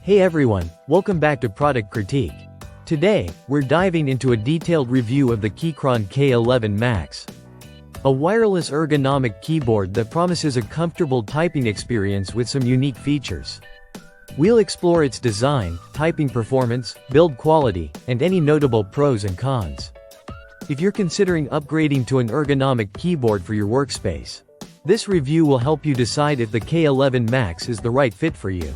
Hey everyone, welcome back to Product Critique. Today, we're diving into a detailed review of the Keychron K11 Max. A wireless ergonomic keyboard that promises a comfortable typing experience with some unique features. We'll explore its design, typing performance, build quality, and any notable pros and cons. If you're considering upgrading to an ergonomic keyboard for your workspace, this review will help you decide if the K11 Max is the right fit for you.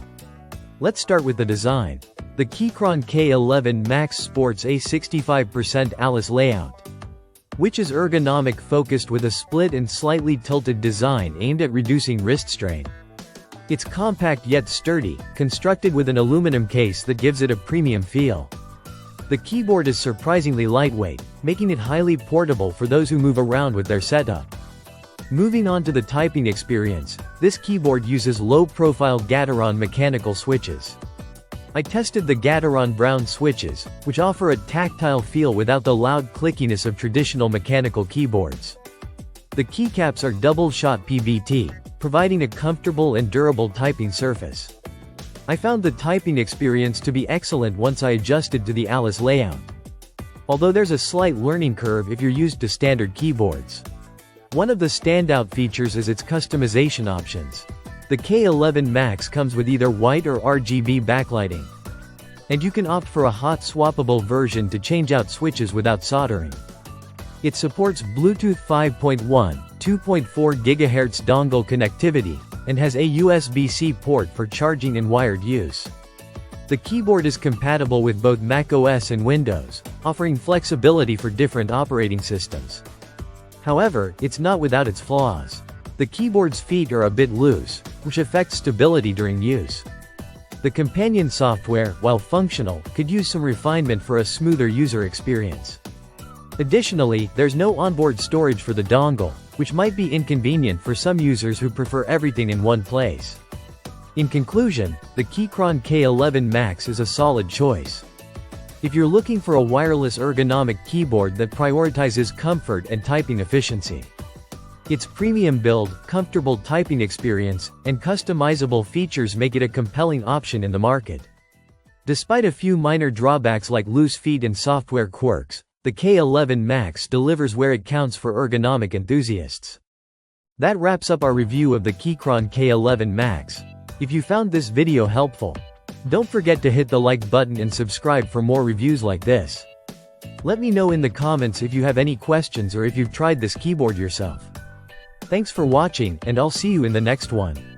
Let's start with the design. The Keychron K11 Max sports a 65% Alice layout, which is ergonomic focused with a split and slightly tilted design aimed at reducing wrist strain. It's compact yet sturdy, constructed with an aluminum case that gives it a premium feel. The keyboard is surprisingly lightweight, making it highly portable for those who move around with their setup. Moving on to the typing experience, this keyboard uses low-profile Gateron mechanical switches. I tested the Gateron brown switches, which offer a tactile feel without the loud clickiness of traditional mechanical keyboards. The keycaps are double-shot PBT, providing a comfortable and durable typing surface. I found the typing experience to be excellent once I adjusted to the Alice layout, although there's a slight learning curve if you're used to standard keyboards. One of the standout features is its customization options. The K11 Max comes with either white or RGB backlighting, and you can opt for a hot swappable version to change out switches without soldering. It supports Bluetooth 5.1, 2.4 GHz dongle connectivity, and has a USB-C port for charging and wired use. The keyboard is compatible with both macOS and Windows, offering flexibility for different operating systems. However, it's not without its flaws. The keyboard's feet are a bit loose, which affects stability during use. The companion software, while functional, could use some refinement for a smoother user experience. Additionally, there's no onboard storage for the dongle, which might be inconvenient for some users who prefer everything in one place. In conclusion, the Keychron K11 Max is a solid choice. If you're looking for a wireless ergonomic keyboard that prioritizes comfort and typing efficiency, its premium build, comfortable typing experience, and customizable features make it a compelling option in the market. Despite a few minor drawbacks like loose feet and software quirks, the K11 Max delivers where it counts for ergonomic enthusiasts. That wraps up our review of the Keychron K11 Max. If you found this video helpful, don't forget to hit the like button and subscribe for more reviews like this. Let me know in the comments if you have any questions or if you've tried this keyboard yourself. Thanks for watching, and I'll see you in the next one.